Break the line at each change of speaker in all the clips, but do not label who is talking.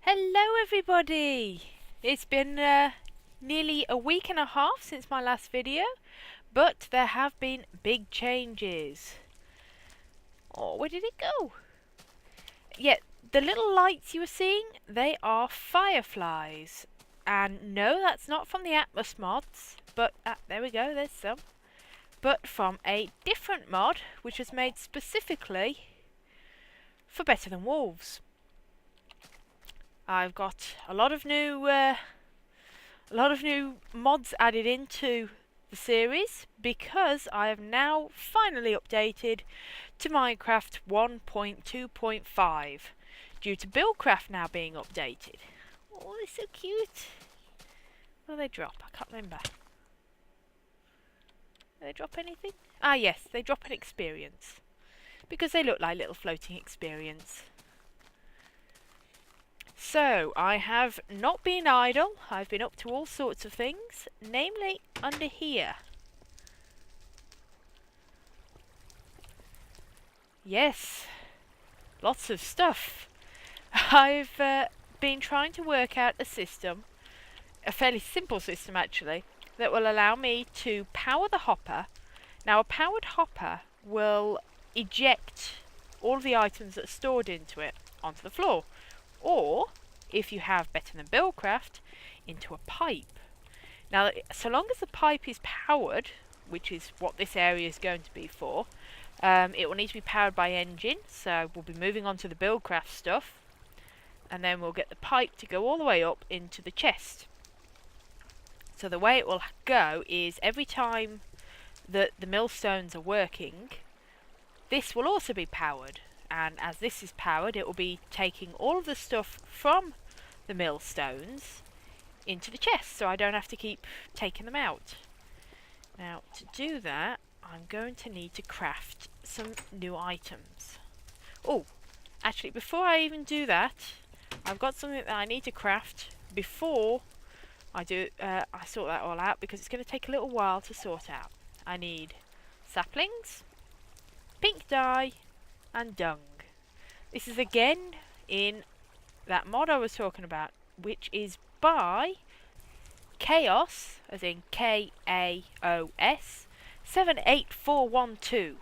Hello everybody! It's been nearly a week and a half since my last video, but there have been big changes. Oh, where did it go? Yeah, the little lights you were seeing, they are fireflies. And no, that's not from the Atmos mods, but there we go, there's some. But from a different mod, which was made specifically for Better Than Wolves. I've got a lot of new mods added into the series because I have now finally updated to Minecraft 1.2.5 due to Buildcraft now being updated. Oh, they're so cute. What do they drop? I can't remember. Do they drop anything? Ah yes, they drop an experience because they look like little floating experience. So, I have not been idle. I've been up to all sorts of things, namely under here. Yes, lots of stuff. I've been trying to work out a system, a fairly simple system actually, that will allow me to power the hopper. Now, a powered hopper will eject all of the items that are stored into it onto the floor. Or, if you have Better Than Buildcraft, into a pipe. Now, so long as the pipe is powered, which is what this area is going to be for, it will need to be powered by engine, so we'll be moving on to the Buildcraft stuff, and then we'll get the pipe to go all the way up into the chest. So the way it will go is every time that the millstones are working, this will also be powered. And as this is powered, it will be taking all of the stuff from the millstones into the chest, so I don't have to keep taking them out. Now, to do that, I'm going to need to craft some new items. Oh, actually, before I even do that, I've got something that I need to craft before I sort that all out, because it's going to take a little while to sort out. I need saplings, pink dye, and dung. This is again in that mod I was talking about, which is by Chaos, as in K-A-O-S 78412.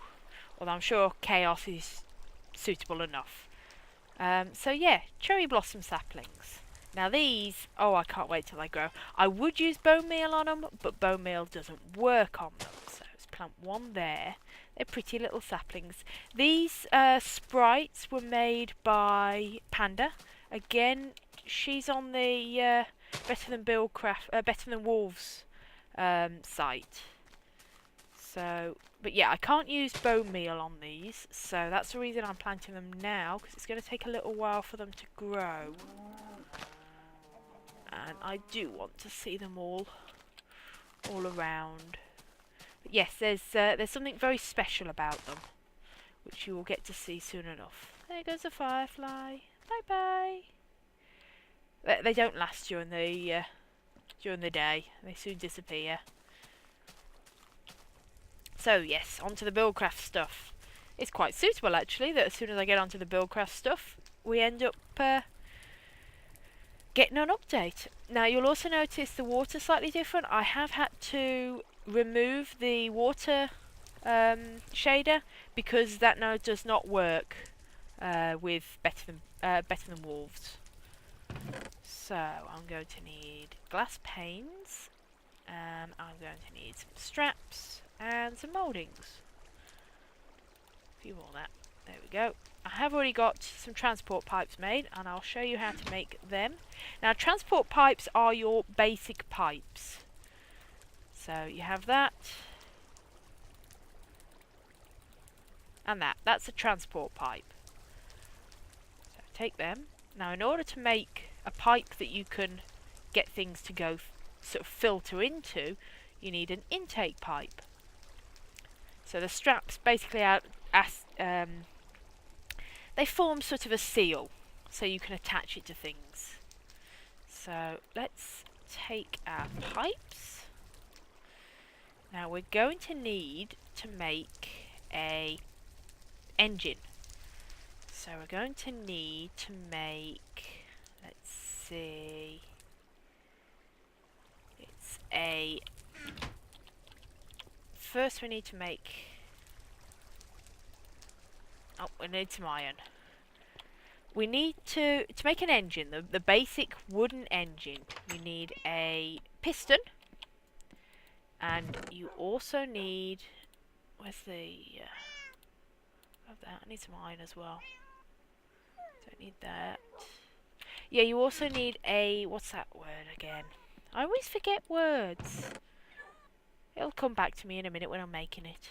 Although I'm sure Chaos is suitable enough. So yeah, cherry blossom saplings. Now these, oh, I can't wait till they grow. I would use bone meal on them, but bone meal doesn't work on them. So let's plant one there. They're pretty little saplings. These sprites were made by Panda. Again, she's on the Better Than Wolves site. So, but yeah, I can't use bone meal on these, so that's the reason I'm planting them now, because it's going to take a little while for them to grow. And I do want to see them all around. Yes, there's something very special about them, which you will get to see soon enough. There goes a firefly. Bye bye. They don't last during the day. They soon disappear. So yes, onto the Buildcraft stuff. It's quite suitable actually that as soon as I get onto the Buildcraft stuff, we end up getting an update. Now you'll also notice the water slightly different. I have had to remove the water shader because that now does not work with Better Than Wolves. So I'm going to need glass panes, and I'm going to need some straps and some mouldings. A few more of that. There we go. I have already got some transport pipes made, and I'll show you how to make them. Now, transport pipes are your basic pipes. So you have that, and that. That's a transport pipe. So take them. Now, in order to make a pipe that you can get things to go sort of filter into, you need an intake pipe. So the straps basically they form sort of a seal, so you can attach it to things. So let's take our pipes. Now we're going to need to make a engine. So we're going to need to make, let's see. It's a... First we need to make... Oh, we need some iron. We need to make an engine, the basic wooden engine, you need a piston. And you also need... Where's the... Of that. I need some iron as well. Don't need that. Yeah, you also need a... What's that word again? I always forget words. It'll come back to me in a minute when I'm making it.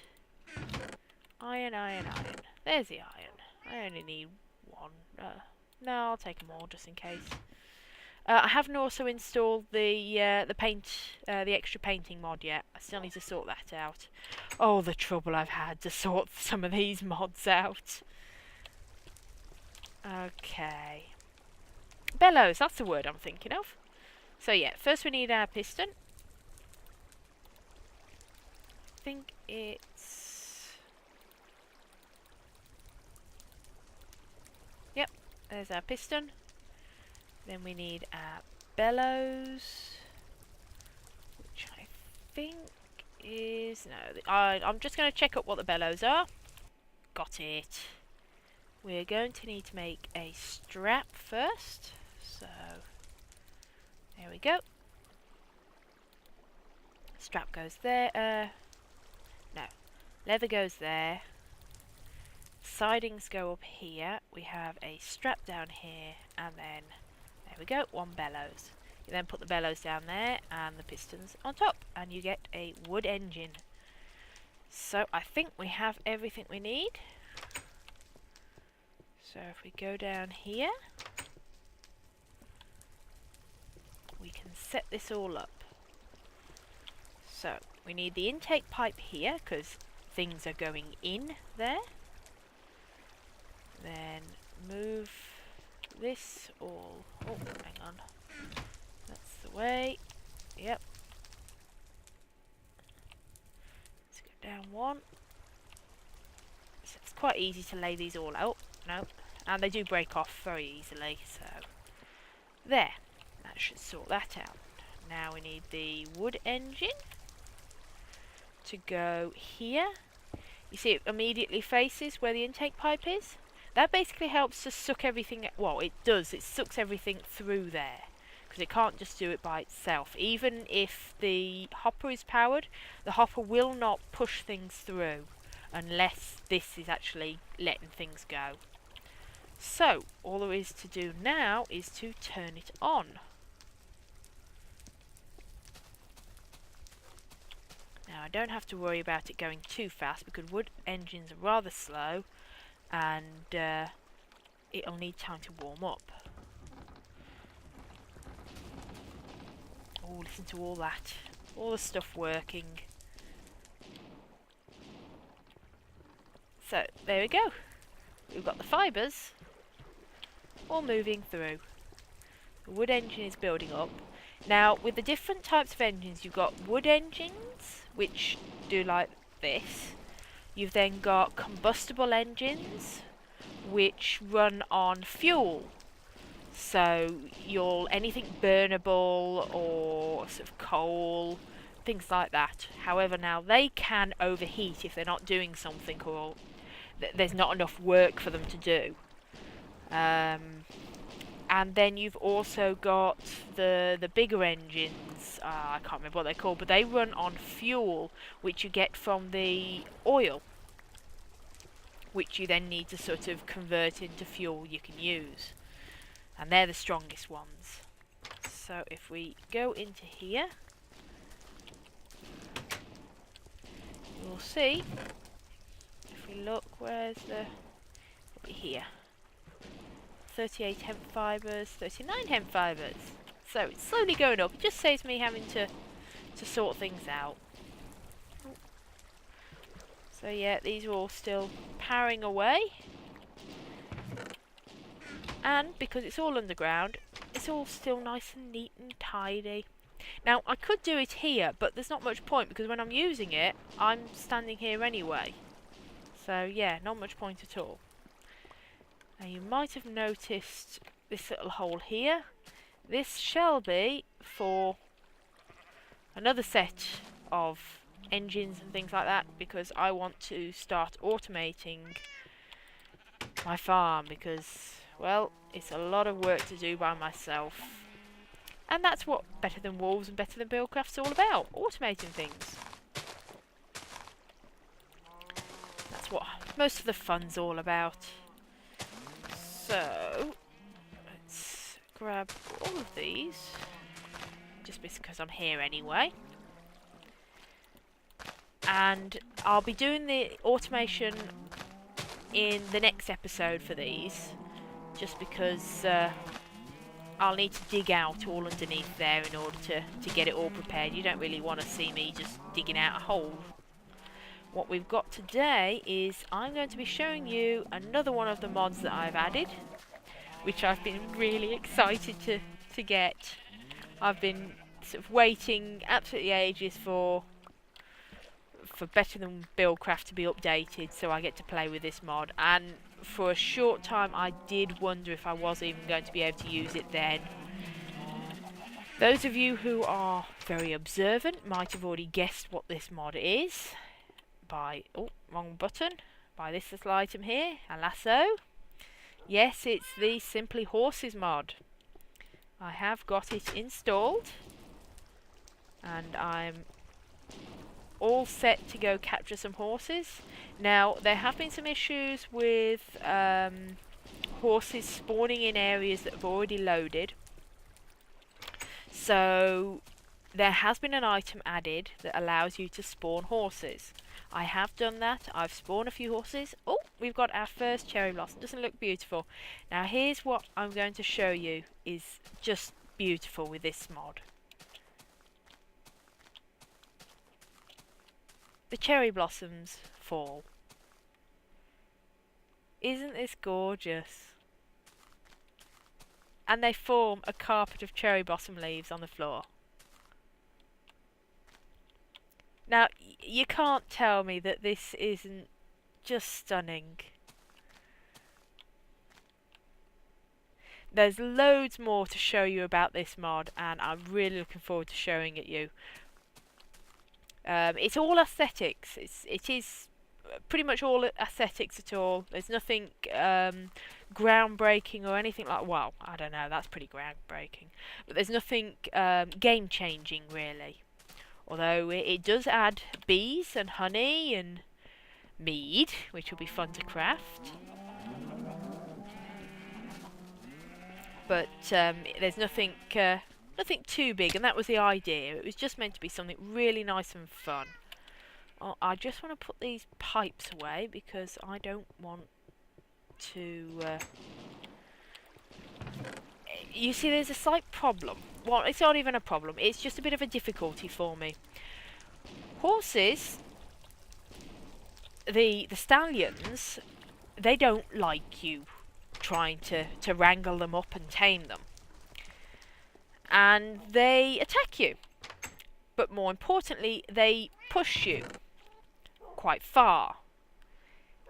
Iron, iron, iron. There's the iron. I only need one. No, I'll take more just in case. I haven't also installed the extra painting mod yet. I still need to sort that out. Oh, the trouble I've had to sort some of these mods out. Okay. Bellows, that's the word I'm thinking of. So yeah, first we need our piston. I think it's... Yep, there's our piston. Then we need our bellows, which I think is... No, I'm just going to check up what the bellows are. Got it. We're going to need to make a strap first. So, there we go. Strap goes there. No, leather goes there. Sidings go up here. We have a strap down here, and then... There we go, one bellows. You then put the bellows down there and the pistons on top and you get a wood engine. So I think we have everything we need. So if we go down here, we can set this all up. So we need the intake pipe here because things are going in there. Then move this all... Oh, hang on. That's the way. Yep. Let's go down one. So it's quite easy to lay these all out. No. And they do break off very easily, so... There. That should sort that out. Now we need the wood engine to go here. You see it immediately faces where the intake pipe is? That basically helps to suck everything... Well, it does. It sucks everything through there. Because it can't just do it by itself. Even if the hopper is powered, the hopper will not push things through. Unless this is actually letting things go. So, all there is to do now is to turn it on. Now, I don't have to worry about it going too fast because wood engines are rather slow. And it'll need time to warm up. Oh, listen to all that. All the stuff working. So, there we go. We've got the fibres all moving through. The wood engine is building up. Now, with the different types of engines, you've got wood engines, which do like this. You've then got combustible engines, which run on fuel. So anything burnable or sort of coal, things like that. However, now they can overheat if they're not doing something or there's not enough work for them to do. And then you've also got the bigger engines. I can't remember what they're called, but they run on fuel, which you get from the oil, which you then need to sort of convert into fuel you can use. And they're the strongest ones. So if we go into here, you'll see, if we look, where's the... Here. 38 hemp fibres, 39 hemp fibres. So it's slowly going up. It just saves me having to sort things out. So yeah, these are all still powering away. And because it's all underground, it's all still nice and neat and tidy. Now, I could do it here, but there's not much point because when I'm using it, I'm standing here anyway. So yeah, not much point at all. Now you might have noticed this little hole here. this shall be for another set of engines and things like that, because I want to start automating my farm, because, well, it's a lot of work to do by myself. And that's what Better Than Wolves and Better Than Buildcraft's all about, automating things. That's what most of the fun's all about. So, let's grab all of these, just because I'm here anyway. And I'll be doing the automation in the next episode for these, just because I'll need to dig out all underneath there in order to get it all prepared. You don't really want to see me just digging out a hole. What we've got today is I'm going to be showing you another one of the mods that I've added, which I've been really excited to get. I've been sort of waiting absolutely ages for Better Than Buildcraft to be updated, so I get to play with this mod. And for a short time I did wonder if I was even going to be able to use it then. Those of you who are very observant might have already guessed what this mod is by, oh, wrong button, by this little item here, a lasso. Yes, it's the Simply Horses mod. I have got it installed and I'm all set to go capture some horses. Now, there have been some issues with horses spawning in areas that have already loaded. So there has been an item added that allows you to spawn horses. I have done that. I've spawned a few horses. Oh, we've got our first cherry blossom. Doesn't it look beautiful? Now here's what I'm going to show you is just beautiful with this mod. The cherry blossoms fall. Isn't this gorgeous? And they form a carpet of cherry blossom leaves on the floor. Now, you can't tell me that this isn't just stunning. There's loads more to show you about this mod, and I'm really looking forward to showing it you. It's all aesthetics. It is pretty much all aesthetics at all. There's nothing groundbreaking or anything like. Well, I don't know. That's pretty groundbreaking, but there's nothing game-changing really. Although it does add bees and honey and mead, which will be fun to craft. But there's nothing too big, and that was the idea. It was just meant to be something really nice and fun. Oh, I just want to put these pipes away because I don't want to... You see, there's a slight problem. Well, it's not even a problem. It's just a bit of a difficulty for me. Horses, the stallions, they don't like you trying to wrangle them up and tame them. And they attack you. But more importantly, they push you quite far.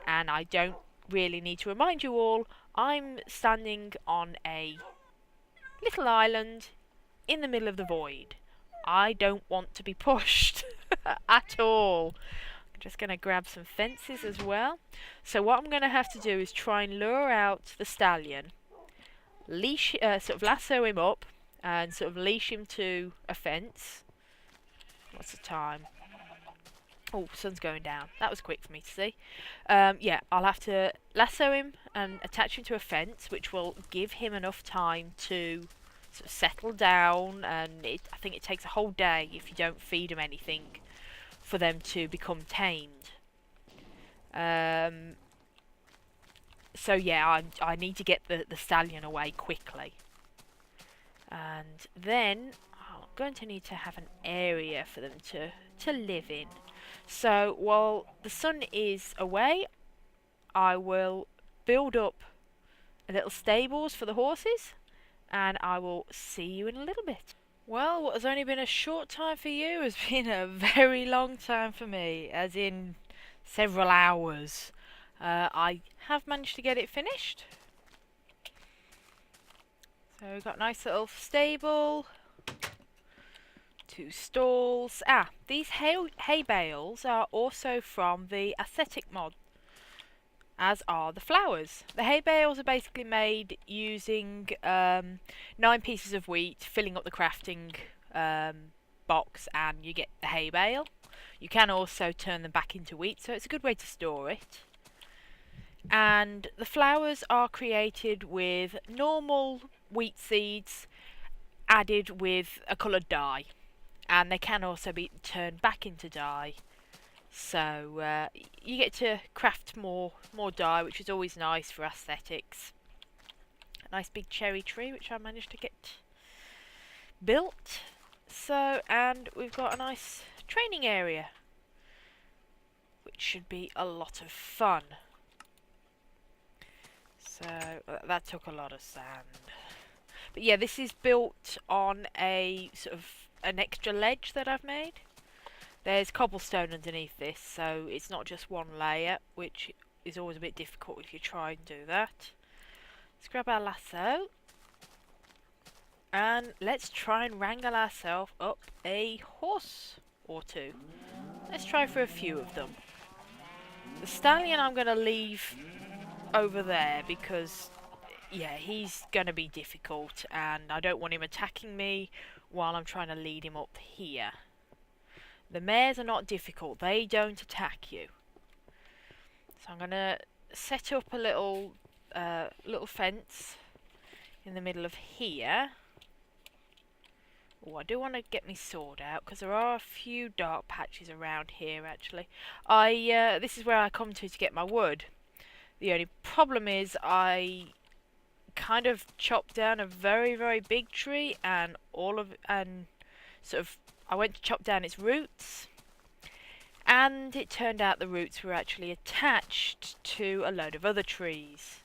And I don't really need to remind you all, I'm standing on a little island in the middle of the void. I don't want to be pushed at all. I'm just going to grab some fences as well. So what I'm going to have to do is try and lure out the stallion, leash, sort of lasso him up, and sort of leash him to a fence. What's the time? Oh, sun's going down. That was quick for me to see. Yeah, I'll have to lasso him and attach him to a fence, which will give him enough time to sort of settle down. And I think it takes a whole day if you don't feed them anything for them to become tamed. So yeah, I need to get the stallion away quickly. And then I'm going to need to have an area for them to live in. So while the sun is away, I will build up a little stables for the horses, and I will see you in a little bit. Well, what has only been a short time for you has been a very long time for me, as in several hours. I have managed to get it finished. So we've got a nice little stable, 2 stalls. These hay bales are also from the aesthetic mod, as are the flowers. The hay bales are basically made using 9 pieces of wheat, filling up the crafting box, and you get the hay bale. You can also turn them back into wheat, so it's a good way to store it. And the flowers are created with normal wheat seeds added with a coloured dye, and they can also be turned back into dye. So you get to craft more dye, which is always nice for aesthetics. A nice big cherry tree, which I managed to get built. So, and we've got a nice training area, which should be a lot of fun. So that took a lot of sand. But yeah, this is built on a sort of an extra ledge that I've made. There's cobblestone underneath this, so it's not just one layer, which is always a bit difficult if you try and do that. Let's grab our lasso. And let's try and wrangle ourselves up a horse or 2. Let's try for a few of them. The stallion I'm going to leave over there because, yeah, he's going to be difficult and I don't want him attacking me while I'm trying to lead him up here. The mares are not difficult, they don't attack you. So I'm going to set up a little fence in the middle of here. Oh, I do want to get my sword out because there are a few dark patches around here actually. This is where I come to get my wood. The only problem is I kind of chopped down a very big tree and I went to chop down its roots, and it turned out the roots were actually attached to a load of other trees.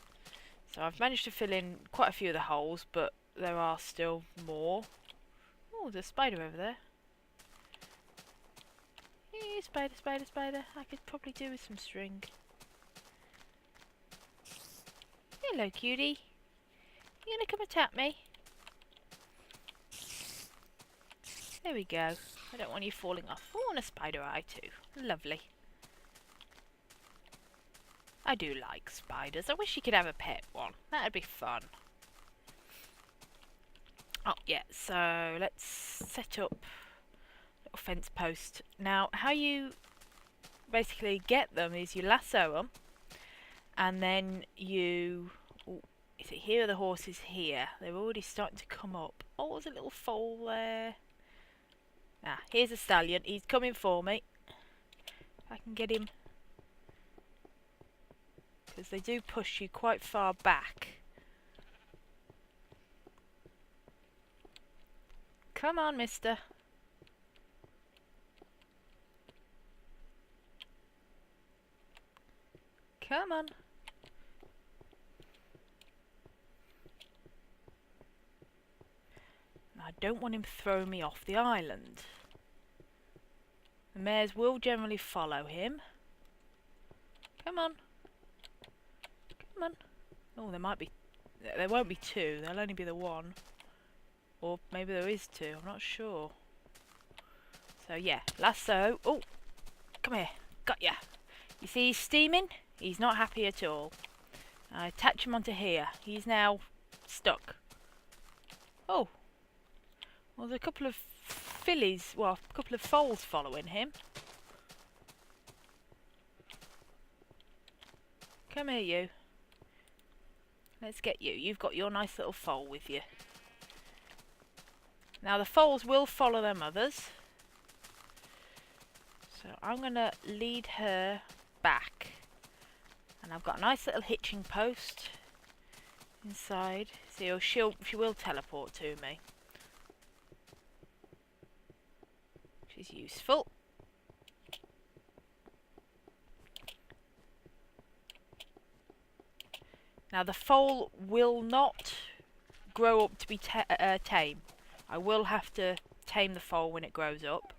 So I've managed to fill in quite a few of the holes, but there are still more. Oh, there's a spider over there. Hey, spider. I could probably do with some string. Hello, cutie. You gonna come attack me? There we go. I don't want you falling off. Oh, and a spider eye too. Lovely. I do like spiders. I wish you could have a pet one. That'd be fun. Oh, yeah. So, let's set up a little fence post. Now, how you basically get them is you lasso them. And then you... Oh, is it here or the horse is here? They're already starting to come up. Oh, there's a little foal there. Here's a stallion. He's coming for me. If I can get him. Because they do push you quite far back. Come on, mister. Come on. I don't want him throwing me off the island. The mares will generally follow him. Come on. Come on. Oh, there won't be 2. There'll only be the 1. Or maybe there is 2. I'm not sure. So yeah, lasso. Oh, come here. Got ya. You see he's steaming? He's not happy at all. I attach him onto here. He's now stuck. Oh. Well, there's a couple of fillies, well, a couple of foals following him. Come here, you. Let's get you. You've got your nice little foal with you. Now, the foals will follow their mothers. So, I'm going to lead her back. And I've got a nice little hitching post inside. So, she will teleport to me. Is useful. Now the foal will not grow up to be tame. I will have to tame the foal when it grows up.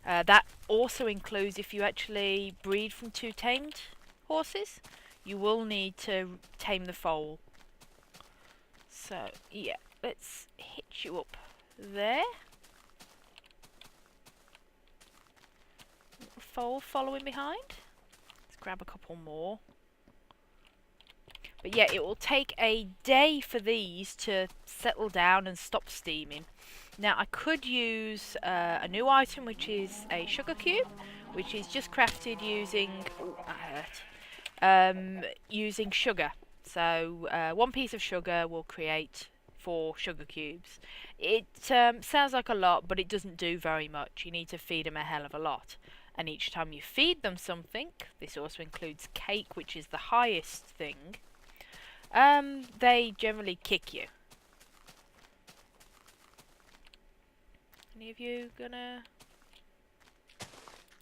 That also includes if you actually breed from 2 tamed horses. you will need to tame the foal. So, yeah, let's hitch you up there. Foal following behind. Let's grab a couple more. But yeah, it will take a day for these to settle down and stop steaming. Now, I could use a new item, which is a sugar cube, which is just crafted using... Oh, that hurt. Using sugar. So, 1 piece of sugar will create 4 sugar cubes. It sounds like a lot, but it doesn't do very much. You need to feed them a hell of a lot. And each time you feed them something, this also includes cake, which is the highest thing, they generally kick you. Any of you gonna...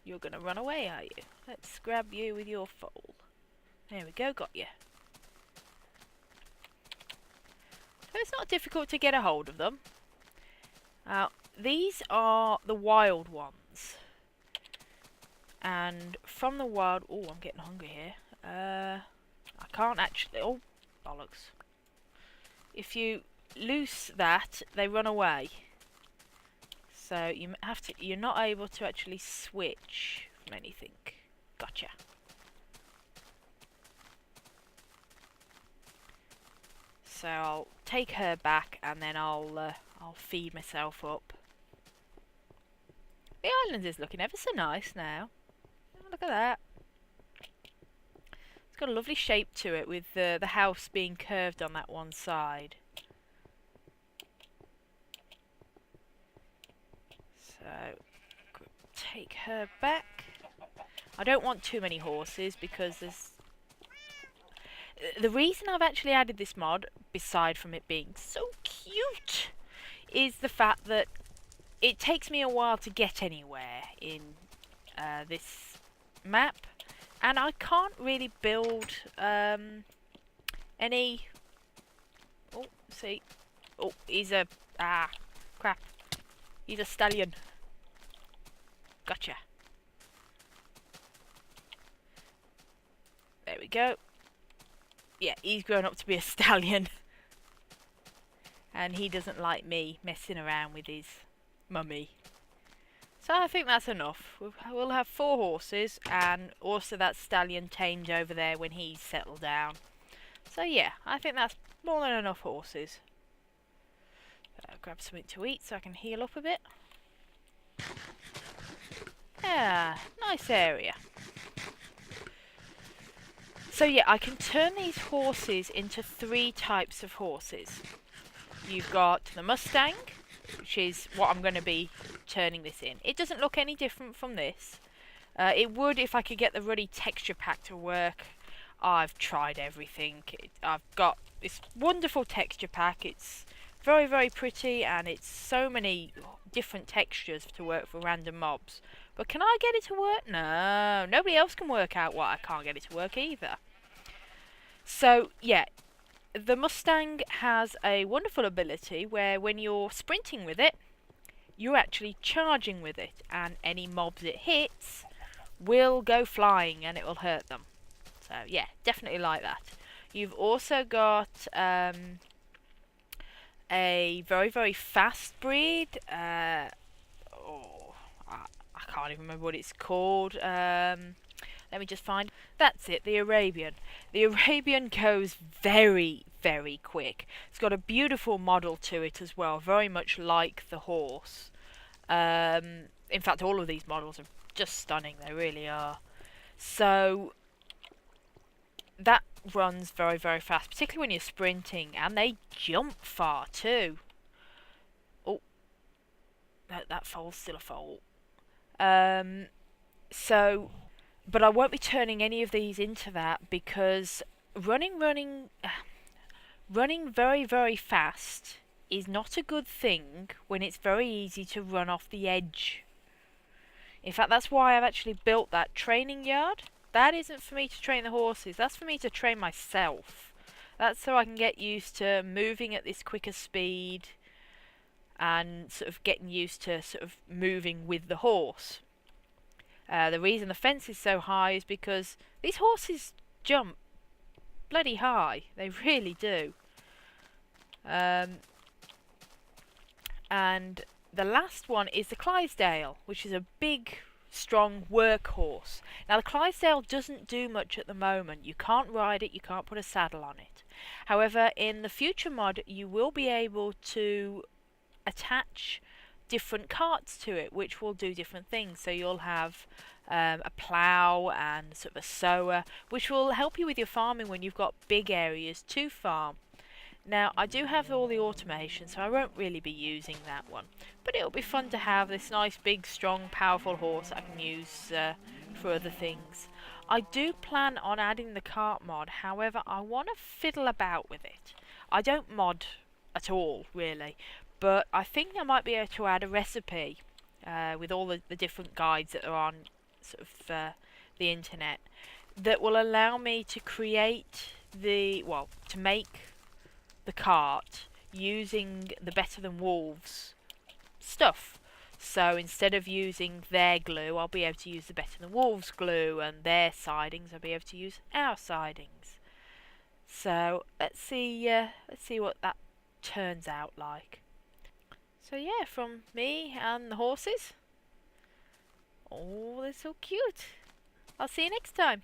You're gonna run away, are you? Let's grab you with your foal. There we go, got you. So it's not difficult to get a hold of them. These are the wild ones. And from the wild... Oh, I'm getting hungry here. I can't actually... Oh, bollocks. If you loose that, they run away. So you have to... You're not able to actually switch from anything. Gotcha. So I'll take her back and then I'll feed myself up. The island is looking ever so nice now. Look at that. It's got a lovely shape to it with the house being curved on that one side. So, take her back. I don't want too many horses because there's... The reason I've actually added this mod, beside from it being so cute, is the fact that it takes me a while to get anywhere in this map, and I can't really build any... Oh, see. Oh, he's a... Ah, crap. He's a stallion. Gotcha. There we go. Yeah, he's grown up to be a stallion. And he doesn't like me messing around with his mummy. So I think that's enough. We'll have 4 horses and also that stallion tamed over there when he's settled down. So yeah, I think that's more than enough horses. Grab something to eat so I can heal up a bit. Yeah, nice area. So yeah, I can turn these horses into 3 types of horses. You've got the Mustang, which is what I'm going to be turning this in. It doesn't look any different from this. It would if I could get the ruddy texture pack to work. I've tried everything. I've got this wonderful texture pack. It's very, very pretty and it's so many different textures to work for random mobs. But can I get it to work? No, nobody else can work out why I can't get it to work either. So, yeah, the Mustang has a wonderful ability where when you're sprinting with it, you're actually charging with it, and any mobs it hits will go flying and it will hurt them. So, yeah, definitely like that. You've also got a very, very fast breed. I can't even remember what it's called. Let me just find... That's it, the Arabian. The Arabian goes very, very quick. It's got a beautiful model to it as well, very much like the horse. In fact, all of these models are just stunning, they really are. So, that runs very, very fast, particularly when you're sprinting, and they jump far too. Oh, that foal's still a foal. But I won't be turning any of these into that because running very, very fast is not a good thing when it's very easy to run off the edge. In fact, that's why I've actually built that training yard. That isn't for me to train the horses, that's for me to train myself. That's so I can get used to moving at this quicker speed and sort of getting used to sort of moving with the horse. The reason the fence is so high is because these horses jump bloody high. They really do. And the last one is the Clydesdale, which is a big, strong workhorse. Now the Clydesdale doesn't do much at the moment. You can't ride it, you can't put a saddle on it. However, in the future mod, you will be able to attach different carts to it, which will do different things. So you'll have a plough and sort of a sower, which will help you with your farming when you've got big areas to farm. Now, I do have all the automation, so I won't really be using that one. But it'll be fun to have this nice, big, strong, powerful horse I can use for other things. I do plan on adding the cart mod, however, I want to fiddle about with it. I don't mod at all, really, but I think I might be able to add a recipe with all the different guides that are on sort of the internet that will allow me to create to make the cart using the Better Than Wolves stuff. So instead of using their glue, I'll be able to use the Better Than Wolves glue, and their sidings, I'll be able to use our sidings. So let's see what that turns out like. So yeah, from me and the horses. Oh, they're so cute. I'll see you next time.